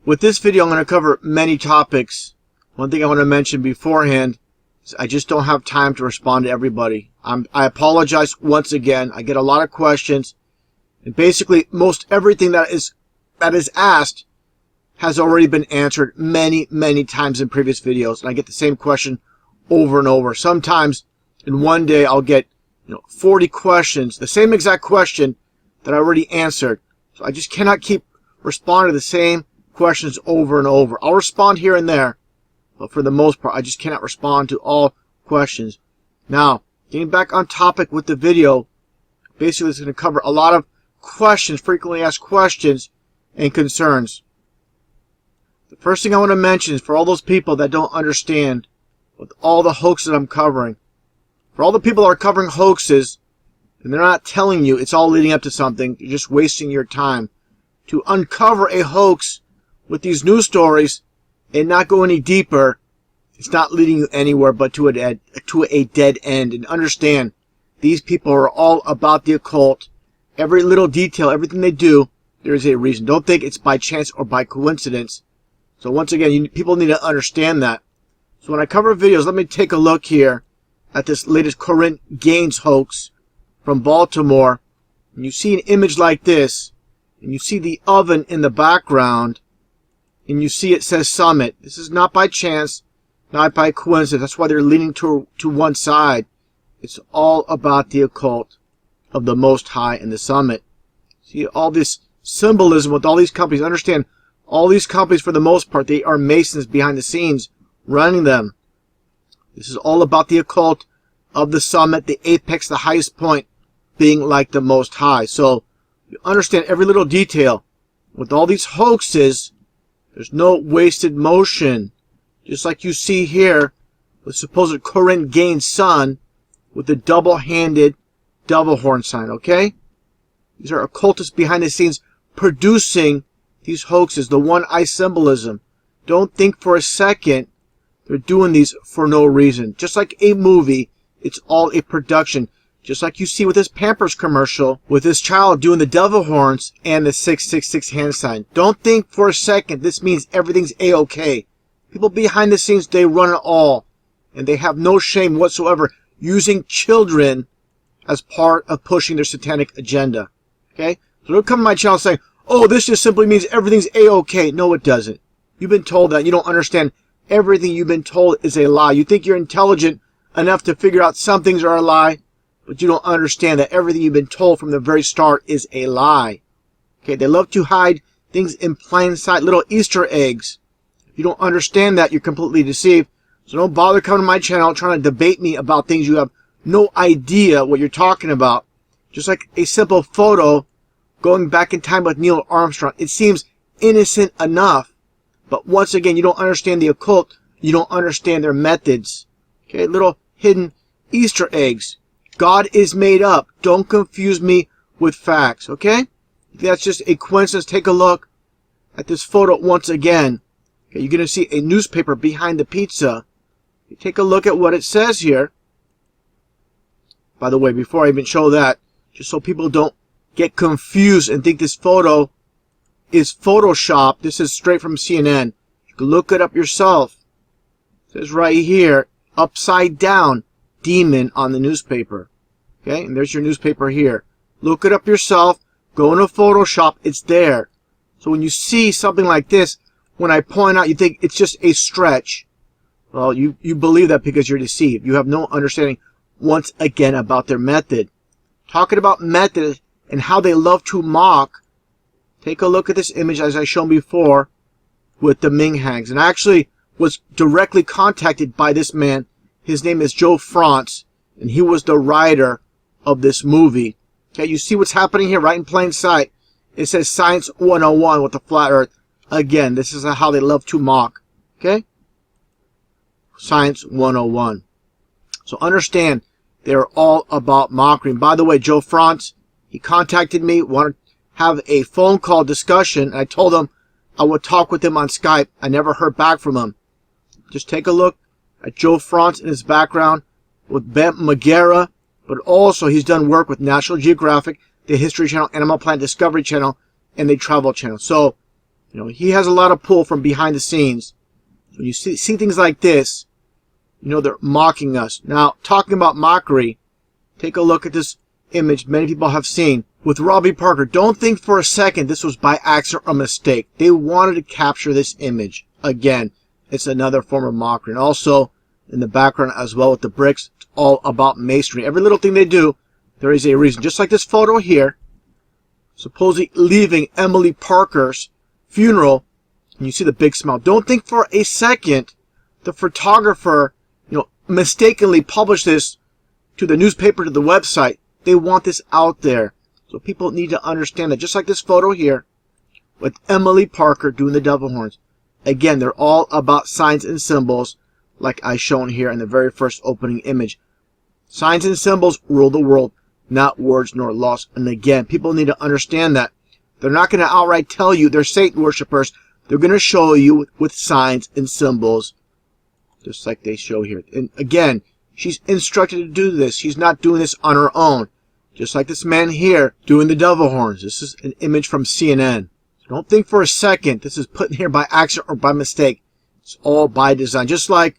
With this video, I'm going to cover many topics. One thing I want to mention beforehand is I just don't have time to respond to everybody. I apologize once again. I get a lot of questions, and basically most everything that is asked has already been answered many times in previous videos, and I get the same question over and over. Sometimes in one day I'll get 40 questions, the same exact question that I already answered. So I just cannot keep responding to the same questions over and over. I'll respond here and there, but for the most part I just cannot respond to all questions. Now, getting back on topic with the video, basically it's going to cover a lot of questions, frequently asked questions and concerns. The first thing I want to mention is for all those people that don't understand with all the hoaxes I'm covering. For all the people that are covering hoaxes and they're not telling you it's all leading up to something, you're just wasting your time. To uncover a hoax with these news stories and not go any deeper, it's not leading you anywhere but to a dead end. And understand, these people are all about the occult. Every little detail, everything they do, there is a reason. Don't think it's by chance or by coincidence. So once again, people need to understand that. So when I cover videos, let me take a look here at this latest Corinne Gaines hoax from Baltimore. And you see an image like this, and you see the oven in the background, and you see it says Summit. This is not by chance, not by coincidence. That's why they're leaning to one side. It's all about the occult of the Most High and the Summit. See all this symbolism with all these companies. Understand, all these companies, for the most part, they are Masons behind the scenes running them. This is all about the occult of the Summit, the apex, the highest point, being like the Most High. So you understand every little detail. With all these hoaxes, there's no wasted motion. Just like you see here with supposed Corinne Gaines' son with the double-handed double horn sign, okay? These are occultists behind the scenes producing these hoaxes, the one-eye symbolism. Don't think for a second they're doing these for no reason. Just like a movie, it's all a production. Just like you see with this Pampers commercial, with this child doing the devil horns and the 666 hand sign. Don't think for a second this means everything's A-okay. People behind the scenes, they run it all. And they have no shame whatsoever using children as part of pushing their satanic agenda. Okay? So don't come to my channel saying, oh, this just simply means everything's A-okay. No, it doesn't. You've been told that. You don't understand. Everything you've been told is a lie. You think you're intelligent enough to figure out some things are a lie, but you don't understand that everything you've been told from the very start is a lie. Okay? They love to hide things in plain sight, little Easter eggs. If you don't understand that, you're completely deceived. So don't bother coming to my channel trying to debate me about things you have no idea what you're talking about. Just like a simple photo going back in time with Neil Armstrong. It seems innocent enough. But once again, you don't understand the occult. You don't understand their methods. Okay, little hidden Easter eggs. God is made up. Don't confuse me with facts, okay? If that's just a coincidence, take a look at this photo once again. Okay, you're going to see a newspaper behind the pizza. Take a look at what it says here. By the way, before I even show that, just so people don't get confused and think this photo is Photoshop, this is straight from CNN. You can look it up yourself. It says right here, upside down, demon on the newspaper. Okay, and there's your newspaper here. Look it up yourself. Go into Photoshop, it's there. So when you see something like this, when I point out, you think it's just a stretch. Well, you believe that because you're deceived. You have no understanding, once again, about their method. Talking about method and how they love to mock, take a look at this image as I shown before with the Ming Hangs. And I actually was directly contacted by this man. His name is Joe France, and he was the writer of this movie. Okay, you see what's happening here right in plain sight. It says Science 101 with the flat earth. Again, this is how they love to mock. Okay? Science 101. So understand, they're all about mockery. And by the way, Joe France, he contacted me, wanted to have a phone call discussion, and I told him I would talk with him on Skype. I never heard back from him. Just take a look at Joe France in his background with Ben Magera, but also he's done work with National Geographic, the History Channel, Animal Planet Discovery Channel, and the Travel Channel. So You know, he has a lot of pull from behind the scenes. When you see things like this, you know they're mocking us. Now, talking about mockery, take a look at this image many people have seen with Robbie Parker. Don't think for a second this was by accident or mistake. They wanted to capture this image. Again, it's another form of mockery. And also, in the background as well with the bricks, it's all about masonry. Every little thing they do, there is a reason. Just like this photo here, supposedly leaving Emily Parker's funeral, and you see the big smile. Don't think for a second the photographer, you know, mistakenly published this to the newspaper, to the website. They want this out there. So people need to understand that. Just like this photo here with Emily Parker doing the devil horns. Again, they're all about signs and symbols, like I shown here in the very first opening image. Signs and symbols rule the world, not words nor laws. And again, people need to understand that. They're not going to outright tell you they're Satan worshipers. They're going to show you with signs and symbols, just like they show here. And again, she's instructed to do this. She's not doing this on her own. Just like this man here doing the devil horns. This is an image from CNN. So don't think for a second this is put in here by accident or by mistake. It's all by design. Just like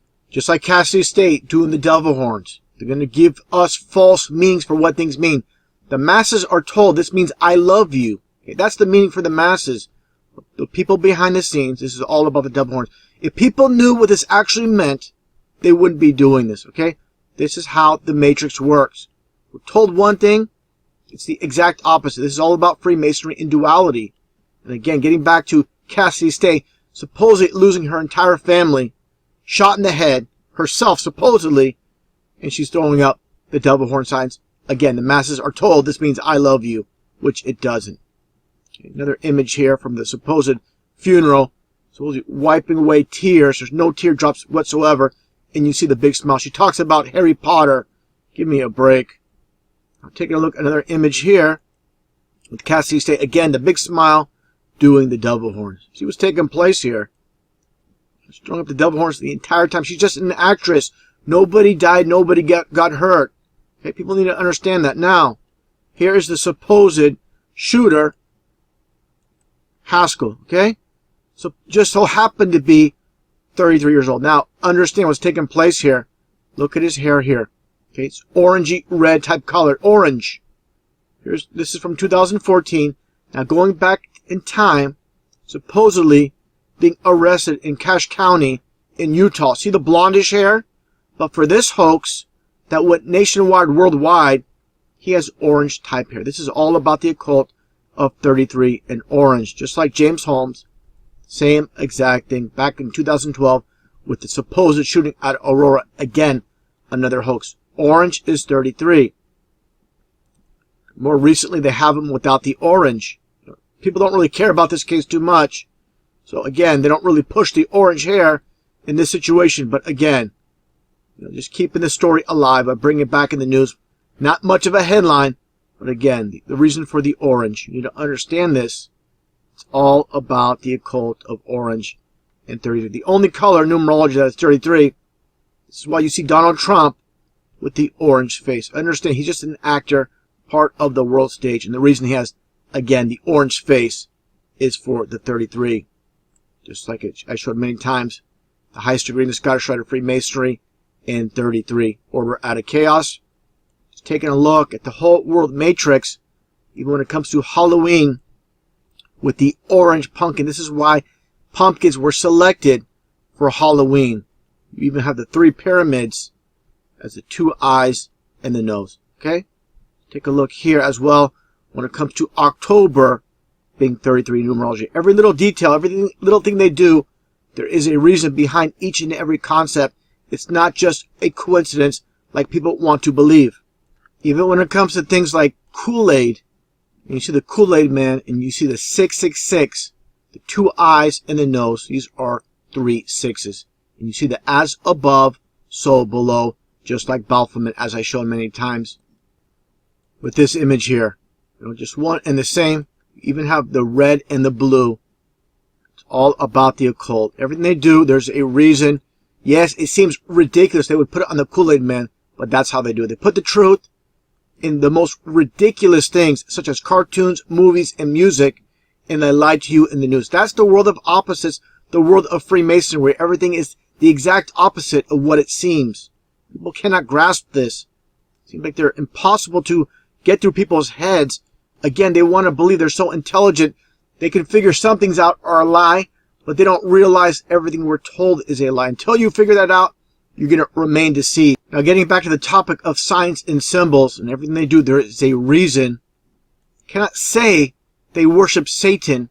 Cassidy State doing the devil horns. They're going to give us false meanings for what things mean. The masses are told this means I love you. Okay, that's the meaning for the masses. The people behind the scenes, this is all about the devil horns. If people knew what this actually meant, they wouldn't be doing this, okay? This is how the Matrix works. We're told one thing, it's the exact opposite. This is all about Freemasonry and duality. And again, getting back to Cassidy Stay, supposedly losing her entire family, shot in the head, herself supposedly, and she's throwing up the devil horn signs. Again, the masses are told this means I love you, which it doesn't. Okay, another image here from the supposed funeral, supposedly wiping away tears. There's no teardrops whatsoever, and you see the big smile. She talks about Harry Potter. Give me a break. I'm taking a look at another image here with Cassidy State. Again, the big smile doing the devil horns. See what's taking place here. She's throwing up the devil horns the entire time. She's just an actress. Nobody died. Nobody got hurt. Okay, people need to understand that. Now, here is the supposed shooter, Haskell. Okay? So, just so happened to be 33 years old. Now, understand what's taking place here. Look at his hair here. Okay, it's orangey red type color. Orange. This is from 2014. Now, going back in time, supposedly being arrested in Cache County in Utah. See the blondish hair? But for this hoax that went nationwide, worldwide, he has orange type hair. This is all about the occult of 33 and orange. Just like James Holmes, same exact thing back in 2012 with the supposed shooting at Aurora. Again, another hoax. Orange is 33. More recently, they have him without the orange. People don't really care about this case too much. So again, they don't really push the orange hair in this situation. But again, just keeping the story alive. I bring it back in the news. Not much of a headline. But again, the reason for the orange. You need to understand this. It's all about the occult of orange and 33. The only color in numerology that is 33. This is why you see Donald Trump with the orange face. Understand, he's just an actor, part of the world stage. And the reason he has, again, the orange face is for the 33. Just like I showed many times. The highest degree in the Scottish Rite of Freemasonry and 33. Order out of chaos. Just taking a look at the whole world matrix, even when it comes to Halloween, with the orange pumpkin. This is why pumpkins were selected for Halloween. You even have the 3 pyramids as the 2 eyes and the nose. Okay? Take a look here as well when it comes to October being 33 numerology. Every little detail, every little thing they do, there is a reason behind each and every concept. It's not just a coincidence like people want to believe. Even when it comes to things like Kool-Aid, and you see the Kool-Aid man, and you see the 666, the 2 eyes and the nose, these are 3 6s. And you see the as above, so below, just like Baphomet, as I showed many times. With this image here, just one and the same. You even have the red and the blue. It's all about the occult. Everything they do, there's a reason. Yes, it seems ridiculous they would put it on the Kool-Aid man, but that's how they do it. They put the truth in the most ridiculous things, such as cartoons, movies, and music, and they lie to you in the news. That's the world of opposites, the world of Freemasonry, where everything is the exact opposite of what it seems. People cannot grasp this. It seems like they're impossible to get through people's heads. Again, they want to believe they're so intelligent, they can figure some things out are a lie, but they don't realize everything we're told is a lie. Until you figure that out, you're going to remain deceived. Now, getting back to the topic of signs and symbols and everything they do, there is a reason. You cannot say they worship Satan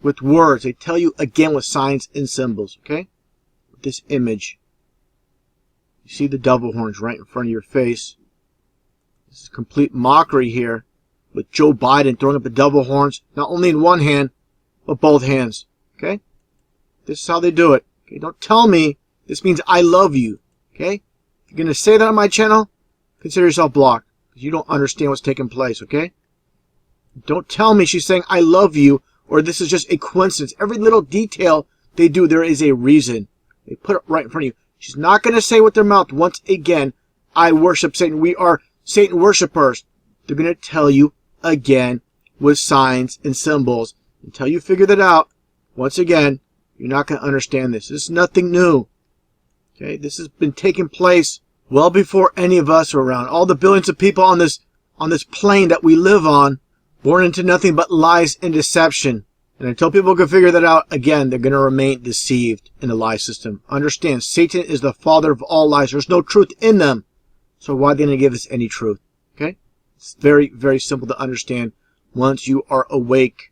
with words. They tell you again with signs and symbols, okay? With this image. You see the devil horns right in front of your face. This is complete mockery here with Joe Biden throwing up the devil horns, not only in one hand, but both hands, okay? This is how they do it. Okay? Don't tell me this means I love you, okay? If you're going to say that on my channel, consider yourself blocked, because you don't understand what's taking place, okay? Don't tell me she's saying I love you, or this is just a coincidence. Every little detail they do, there is a reason. They put it right in front of you. She's not going to say with their mouth, once again, I worship Satan. We are Satan worshipers. They're going to tell you again with signs and symbols. Until you figure that out, once again, you're not going to understand this. This is nothing new. Okay, this has been taking place well before any of us are around. All the billions of people on this plane that we live on, born into nothing but lies and deception. And until people can figure that out, again, they're going to remain deceived in the lie system. Understand, Satan is the father of all lies. There's no truth in them. So why are they going to give us any truth? Okay? It's very, very simple to understand once you are awake.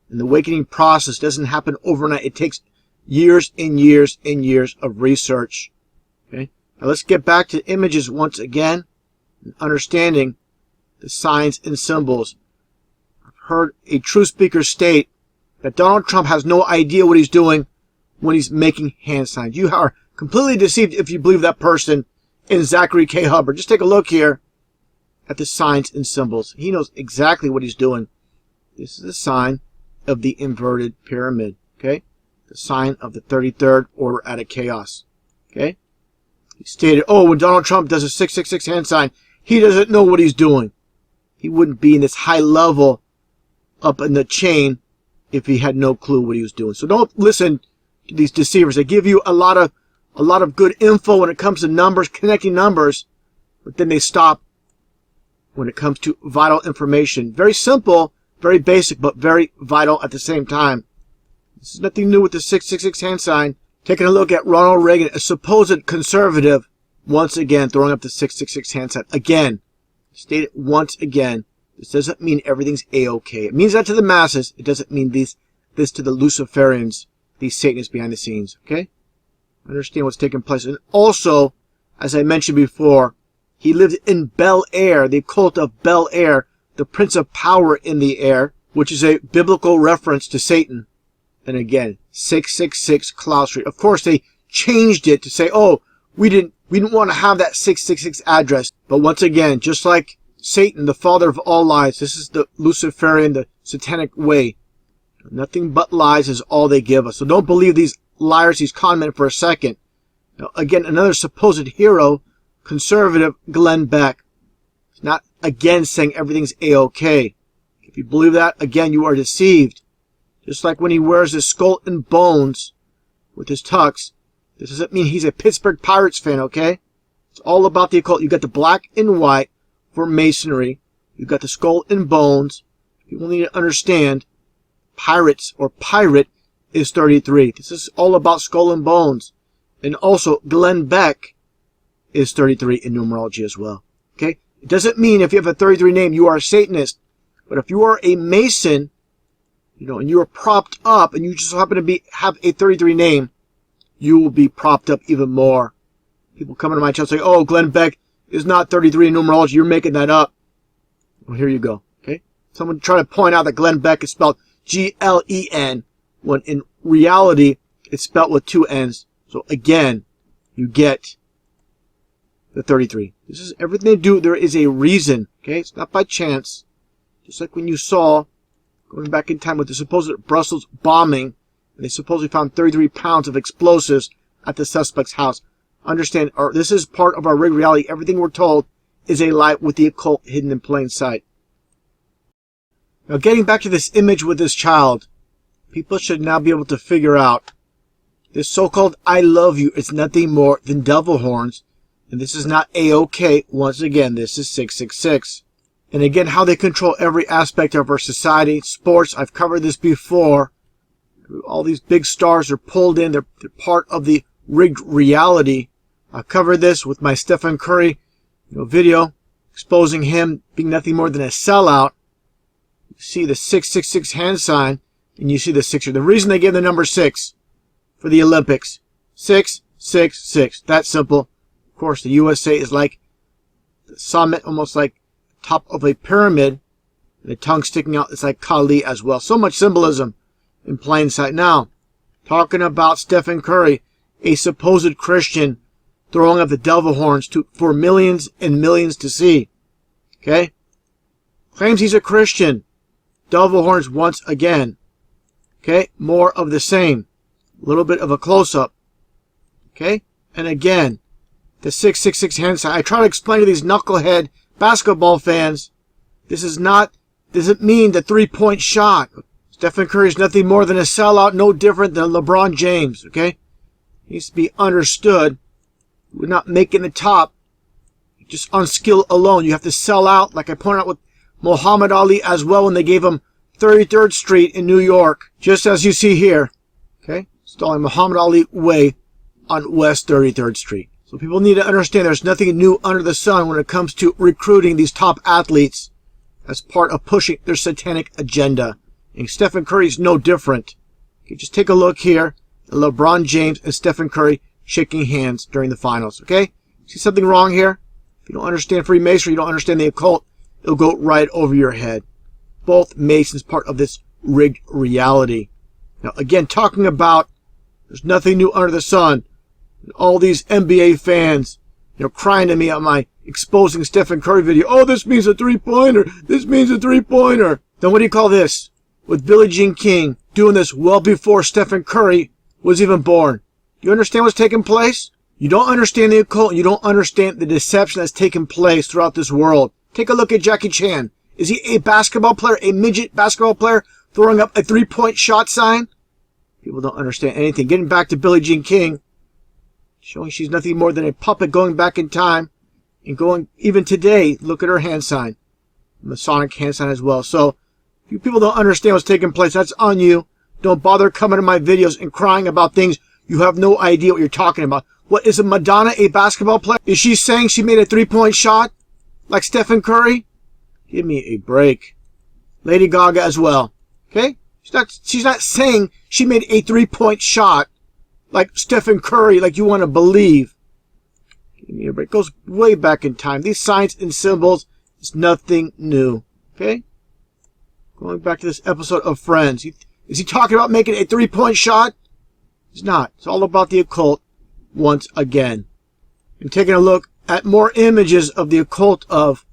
And the awakening process doesn't happen overnight. It takes years and years and years of research. Okay? Now let's get back to images once again and understanding the signs and symbols. I've heard a true speaker state that Donald Trump has no idea what he's doing when he's making hand signs. You are completely deceived if you believe that person in Zachary K. Hubbard. Just take a look here at the signs and symbols. He knows exactly what he's doing. This is the sign of the inverted pyramid. Okay? The sign of the 33rd order out of chaos. Okay? He stated, oh, when Donald Trump does a 666 hand sign, he doesn't know what he's doing. He wouldn't be in this high level up in the chain if he had no clue what he was doing. So don't listen to these deceivers. They give you a lot of good info when it comes to numbers, connecting numbers, but then they stop when it comes to vital information. Very simple, very basic, but very vital at the same time. This is nothing new with the 666 hand sign. Taking a look at Ronald Reagan, a supposed conservative, once again throwing up the 666 hand sign. Again, state it once again. This doesn't mean everything's A-okay. It means that to the masses. It doesn't mean this to the Luciferians, these Satanists behind the scenes. Okay? Understand what's taking place. And also, as I mentioned before, he lived in Bel Air, the cult of Bel Air, the prince of power in the air, which is a biblical reference to Satan. And again, 666 Cloud Street. Of course, they changed it to say, oh, we didn't want to have that 666 address. But once again, just like Satan, the father of all lies, this is the Luciferian, the satanic way. Nothing but lies is all they give us. So don't believe these liars, these con men for a second. Now, again, another supposed hero, conservative Glenn Beck. He's not, again, saying everything's A-okay. If you believe that, again, you are deceived. Just like when he wears his skull and bones with his tux. This doesn't mean he's a Pittsburgh Pirates fan, okay? It's all about the occult. You got the black and white for Masonry. You got the skull and bones. People need to understand pirates or pirate is 33. This is all about skull and bones. And also, Glenn Beck is 33 in numerology as well. Okay? It doesn't mean if you have a 33 name, you are a Satanist. But if you are a Mason, and you are propped up, and you just happen to have a 33 name, you will be propped up even more. People come into my channel and say, oh, Glenn Beck is not 33 in numerology. You're making that up. Well, here you go. Okay? Someone try to point out that Glenn Beck is spelled G-L-E-N, when in reality, it's spelled with 2 N's. So again, you get the 33. This is everything they do. There is a reason. Okay? It's not by chance. Just like when you saw, going back in time with the supposed Brussels bombing, and they supposedly found 33 pounds of explosives at the suspect's house. Understand, this is part of our rigged reality. Everything we're told is a lie with the occult hidden in plain sight. Now getting back to this image with this child, people should now be able to figure out this so-called I love you is nothing more than devil horns. And this is not A-OK. Once again, this is 666. And again, how they control every aspect of our society. Sports, I've covered this before. All these big stars are pulled in. They're part of the rigged reality. I covered this with my Stephen Curry video, exposing him being nothing more than a sellout. You see the 666 hand sign, and you see the 6. The reason they gave the number 6 for the Olympics, 666. That simple. Of course, the USA is like the summit, almost like top of a pyramid. And the tongue sticking out, it's like Kali as well. So much symbolism in plain sight. Now, talking about Stephen Curry, a supposed Christian, throwing up the devil horns for millions and millions to see. Okay? Claims he's a Christian. Devil horns once again. Okay? More of the same. A little bit of a close-up. Okay? And again, the 666 hand sign. I try to explain to these knucklehead basketball fans, this doesn't mean the three-point shot. Stephen Curry is nothing more than a sellout, no different than LeBron James. Okay? Needs to be understood. We're not making the top just on skill alone. You have to sell out, like I pointed out with Muhammad Ali as well when they gave him 33rd Street in New York, just as you see here. Okay? Installing Muhammad Ali Way on West 33rd Street. So people need to understand there's nothing new under the sun when it comes to recruiting these top athletes as part of pushing their satanic agenda. And Stephen Curry is no different. Okay, just take a look here. LeBron James and Stephen Curry shaking hands during the finals. Okay? See something wrong here? If you don't understand Freemasonry, you don't understand the occult, it'll go right over your head. Both Masons part of this rigged reality. Now, again, talking about there's nothing new under the sun. All these NBA fans, crying to me on my exposing Stephen Curry video. Oh, this means a three-pointer. This means a three-pointer. Then what do you call this? With Billie Jean King doing this well before Stephen Curry was even born. You understand what's taking place? You don't understand the occult. You don't understand the deception that's taken place throughout this world. Take a look at Jackie Chan. Is he a basketball player, a midget basketball player, throwing up a three-point shot sign? People don't understand anything. Getting back to Billie Jean King, showing she's nothing more than a puppet going back in time and going even today. Look at her hand sign. Masonic hand sign as well. So, if you people don't understand what's taking place, that's on you. Don't bother coming to my videos and crying about things you have no idea what you're talking about. What, is Madonna a basketball player? Is she saying she made a three-point shot like Stephen Curry? Give me a break. Lady Gaga as well. Okay? She's not saying she made a three-point shot like Stephen Curry, like you want to believe. Give me a break. It goes way back in time. These signs and symbols is nothing new. Okay? Going back to this episode of Friends. Is he talking about making a three-point shot? He's not. It's all about the occult once again. And taking a look at more images of the occult of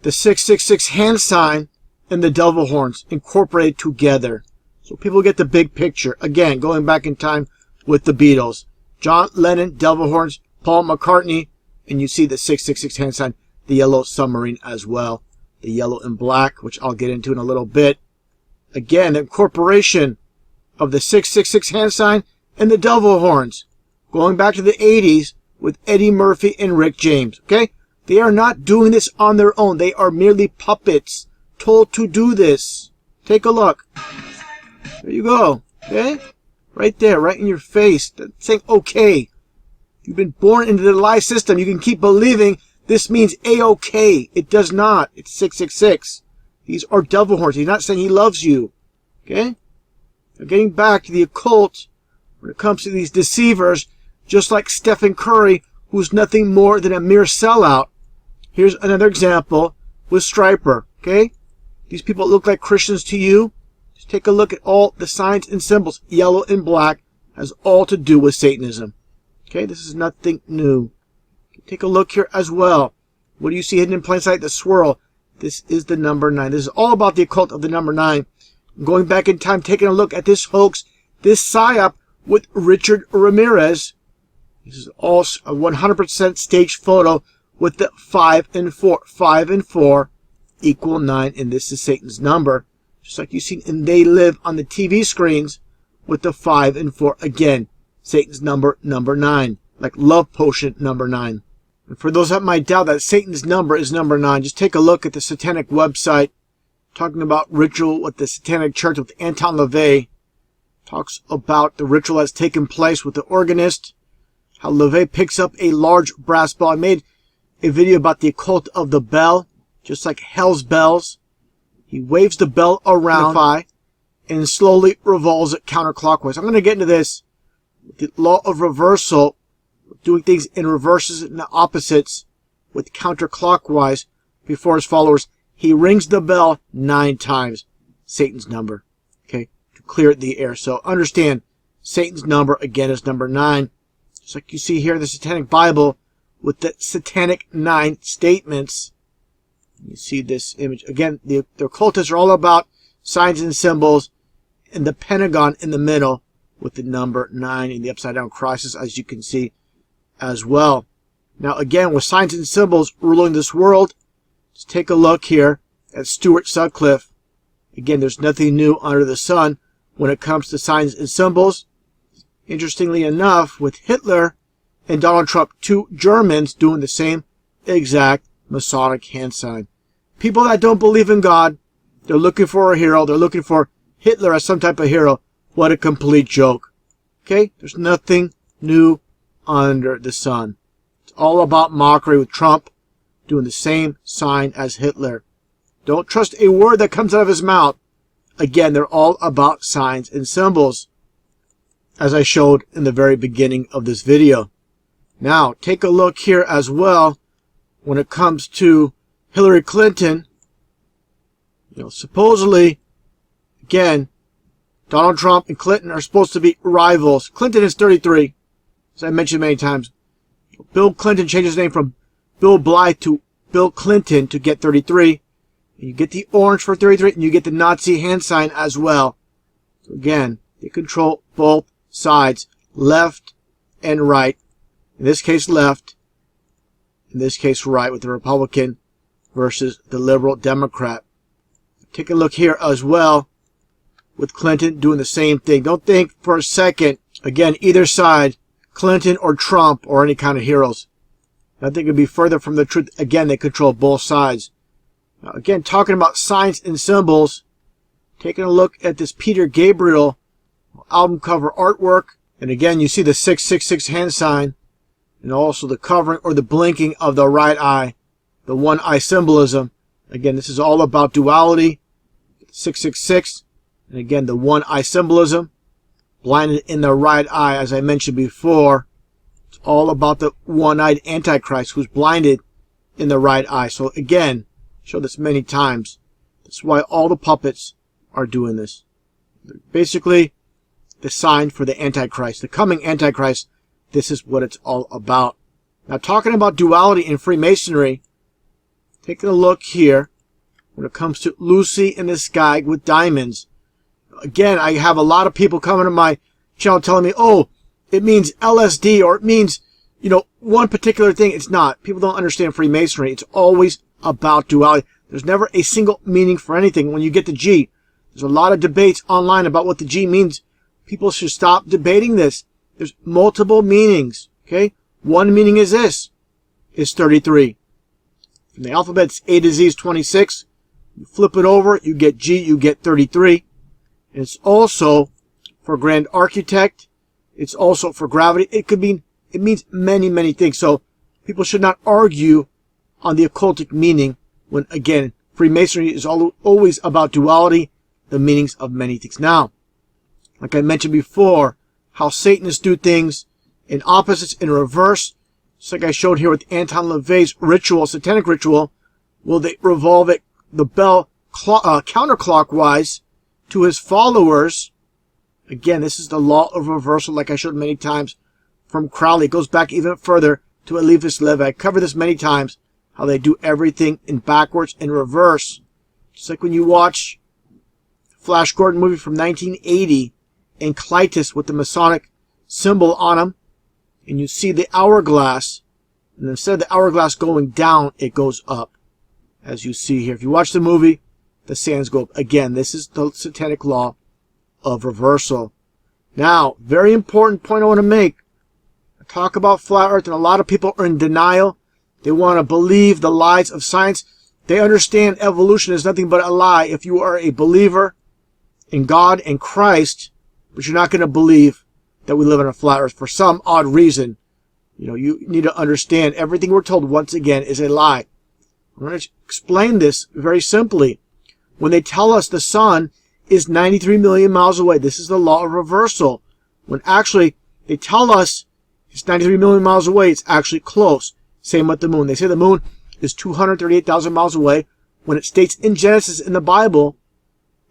the 666 hand sign and the devil horns incorporated together. So people get the big picture. Again, going back in time with the Beatles. John Lennon, devil horns, Paul McCartney, and you see the 666 hand sign, the yellow submarine as well. The yellow and black, which I'll get into in a little bit. Again, the incorporation of the 666 hand sign and the devil horns. Going back to the 80s with Eddie Murphy and Rick James. Okay? They are not doing this on their own. They are merely puppets told to do this. Take a look. There you go. Okay? Right there, right in your face. That's saying okay. You've been born into the lie system. You can keep believing this means A-OK. It does not. It's 666. These are devil horns. He's not saying he loves you. Okay? Now getting back to the occult, when it comes to these deceivers, just like Stephen Curry, who's nothing more than a mere sellout. Here's another example with Striper. Okay? These people look like Christians to you. Just take a look at all the signs and symbols. Yellow and black has all to do with Satanism. Okay? This is nothing new. Take a look here as well. What do you see hidden in plain sight? The swirl. This is the number 9. This is all about the occult of the number 9. Going back in time, taking a look at this hoax, this psyop with Richard Ramirez. This is all a 100% staged photo with the 5 and 4. 5 and 4 equal 9, and this is Satan's number. just like you've seen in They Live on the TV screens with the 5 and 4. Again, Satan's number 9, like love potion number 9. And for those that might doubt that Satan's number is number 9, just take a look at the satanic website talking about ritual with the satanic church with Anton LaVey. Talks about the ritual that's taken place with the organist, how LaVey picks up a large brass bell. I made a video about the occult of the bell, just like hell's bells. He waves the bell around and slowly revolves it counterclockwise. I'm going to get into this. The law of reversal, doing things in reverses and opposites with counterclockwise before his followers. He rings the bell 9 times. Satan's number. Okay, to clear the air. So understand, Satan's number again is number 9. Just like you see here in the Satanic Bible with the Satanic 9 statements. You see this image. Again, the occultists are all about signs and symbols, and the pentagon in the middle with the number 9 and the upside down crosses, as you can see as well. Now again, with signs and symbols ruling this world, let's take a look here at Stuart Sutcliffe. Again, there's nothing new under the sun when it comes to signs and symbols. Interestingly enough, with Hitler and Donald Trump, 2 Germans doing the same exact Masonic hand sign. People that don't believe in God, they're looking for a hero. They're looking for Hitler as some type of hero. What a complete joke. Okay? There's nothing new under the sun. It's all about mockery with Trump doing the same sign as Hitler. Don't trust a word that comes out of his mouth. Again, they're all about signs and symbols, as I showed in the very beginning of this video. Now, take a look here as well when it comes to Hillary Clinton. Supposedly, again, Donald Trump and Clinton are supposed to be rivals. Clinton is 33, as I mentioned many times. Bill Clinton changed his name from Bill Blythe to Bill Clinton to get 33. And you get the orange for 33, and you get the Nazi hand sign as well. So again, they control both sides, left and right. In this case, left. In this case, right, with the Republican versus the liberal Democrat. Take a look here as well with Clinton doing the same thing. Don't think for a second, again, either side, Clinton or Trump or any kind of heroes. Nothing could be further from the truth. Again, they control both sides. Now, again, talking about signs and symbols, taking a look at this Peter Gabriel album cover artwork. And again, you see the 666 hand sign and also the covering or the blinking of the right eye, the one eye symbolism. Again, this is all about duality, 666. And again, the one eye symbolism, blinded in the right eye, as I mentioned before. It's all about the one-eyed Antichrist who's blinded in the right eye. So again, showed this many times. That's why all the puppets are doing this. Basically, the sign for the Antichrist, the coming Antichrist. This is what it's all about. Now, talking about duality in Freemasonry, taking a look here when it comes to Lucy in the sky with diamonds. Again, I have a lot of people coming to my channel telling me, oh, it means LSD or it means, one particular thing. It's not. People don't understand Freemasonry. It's always about duality. There's never a single meaning for anything. When you get the G, there's a lot of debates online about what the G means. People should stop debating this. There's multiple meanings. Okay? One meaning is this. Is 33. From the alphabet, it's A to Z is 26. You flip it over, you get G, you get 33. And it's also for grand architect. It's also for gravity. It means many, many things. So people should not argue on the occultic meaning when, again, Freemasonry is always about duality, the meanings of many things. Now, like I mentioned before, how Satanists do things in opposites, in reverse. Just like I showed here with Anton LaVey's ritual, satanic ritual. Will they revolve it, the bell counterclockwise to his followers? Again, this is the law of reversal, like I showed many times from Crowley. It goes back even further to Eliphas Levi. I covered this many times, how they do everything in backwards and reverse. Just like when you watch Flash Gordon movie from 1980 and Clytus with the Masonic symbol on him, and you see the hourglass, and instead of the hourglass going down, it goes up, as you see here. If you watch the movie, the sands go up. Again, this is the satanic law of reversal. Now, very important point I want to make. I talk about flat earth, and a lot of people are in denial. They want to believe the lies of science. They understand evolution is nothing but a lie if you are a believer in God and Christ, but you're not going to believe that we live on a flat earth for some odd reason. You need to understand everything we're told once again is a lie. I'm going to explain this very simply. When they tell us the sun is 93 million miles away, this is the law of reversal. When actually they tell us it's 93 million miles away, it's actually close. Same with the moon. They say the moon is 238,000 miles away when it states in Genesis in the Bible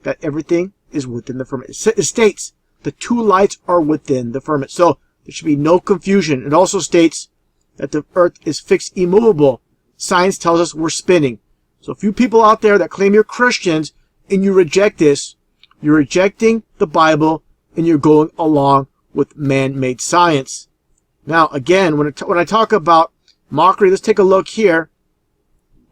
that everything is within the firmament. It states the two lights are within the firmament. So there should be no confusion. It also states that the earth is fixed, immovable. Science tells us we're spinning. So if you people out there that claim you're Christians and you reject this, you're rejecting the Bible and you're going along with man-made science. Now, again, when I talk about mockery, let's take a look here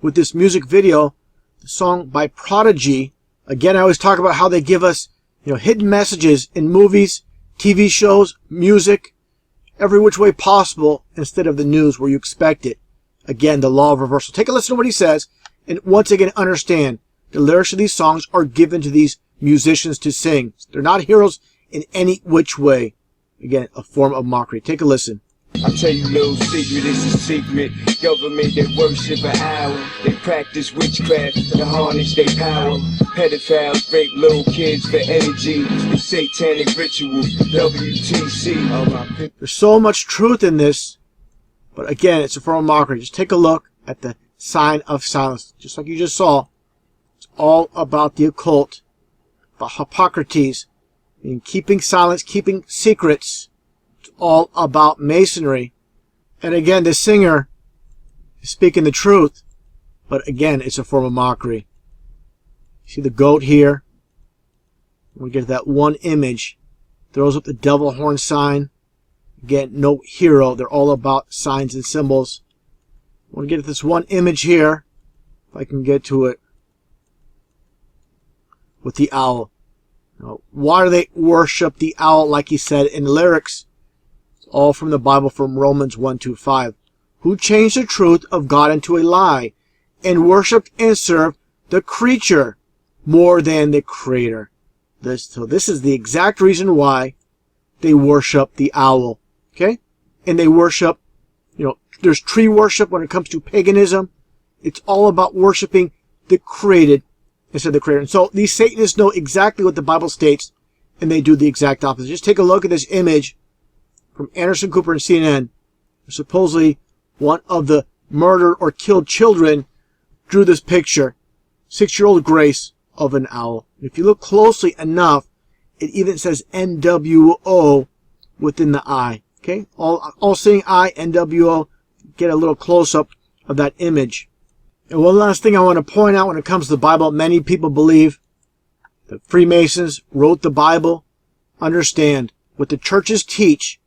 with this music video, the song by Prodigy. Again, I always talk about how they give us, hidden messages in movies, TV shows, music, every which way possible instead of the news where you expect it. Again, the law of reversal. Take a listen to what he says, and once again, understand the lyrics of these songs are given to these musicians to sing. They're not heroes in any which way. Again, a form of mockery. Take a listen. I'll tell you a little secret, it's a secret. Government that worship an hour. They practice witchcraft to harness their power. Pedophiles rape little kids for energy. It's satanic ritual, WTC. There's so much truth in this, but again, it's a form of mockery. Just take a look at the sign of silence. Just like you just saw, it's all about the occult, about Hippocrates, and keeping silence, keeping secrets. It's all about masonry. And again, the singer is speaking the truth, but again, it's a form of mockery. See the goat here? We get that one image, throws up the devil horn sign. Again, no hero. They're all about signs and symbols. I want to get this one image here, if I can get to it, with the owl. Why do they worship the owl like he said in the lyrics? It's all from the Bible, from Romans 1:5. Who changed the truth of God into a lie and worshipped and served the creature more than the creator. So this is the exact reason why they worship the owl. Okay? And they worship, there's tree worship when it comes to paganism. It's all about worshiping the created instead of the creator. And so these Satanists know exactly what the Bible states, and they do the exact opposite. Just take a look at this image from Anderson Cooper and CNN. Supposedly, one of the murdered or killed children drew this picture, 6-year-old Grace, of an owl. If you look closely enough, it even says NWO within the eye. Okay? All seeing eye, NWO. Get a little close-up of that image. And one last thing I want to point out when it comes to the Bible, many people believe that Freemasons wrote the Bible. Understand, what the churches teach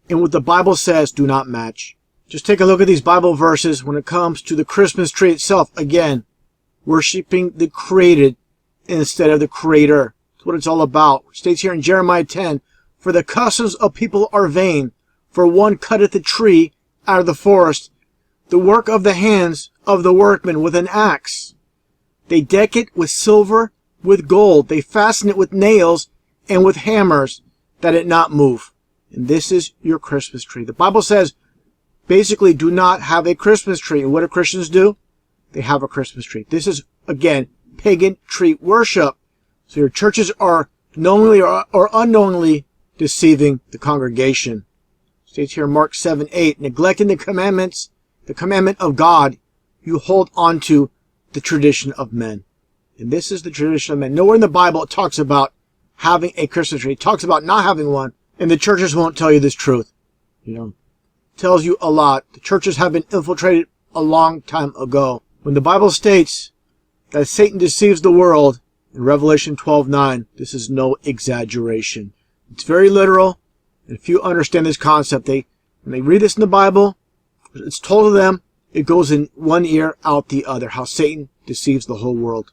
and what the Bible says do not match. Just take a look at these Bible verses when it comes to the Christmas tree itself. Again, worshiping the created instead of the creator. That's what it's all about. It states here in Jeremiah 10, for the customs of people are vain, for one cutteth the tree out of the forest, the work of the hands of the workman with an axe. They deck it with silver, with gold. They fasten it with nails and with hammers, that it not move. And this is your Christmas tree. The Bible says, basically, do not have a Christmas tree. And what do Christians do? They have a Christmas tree. This is, again, pagan tree worship. So your churches are knowingly or unknowingly deceiving the congregation. It states here in Mark 7:8, neglecting the commandments, the commandment of God, you hold on to the tradition of men. And this is the tradition of men. Nowhere in the Bible it talks about having a Christmas tree. It talks about not having one. And the churches won't tell you this truth. It tells you a lot. The churches have been infiltrated a long time ago. When the Bible states that Satan deceives the world in Revelation 12:9, this is no exaggeration. It's very literal. And if you understand this concept, when they read this in the Bible, it's told to them, it goes in one ear, out the other, how Satan deceives the whole world.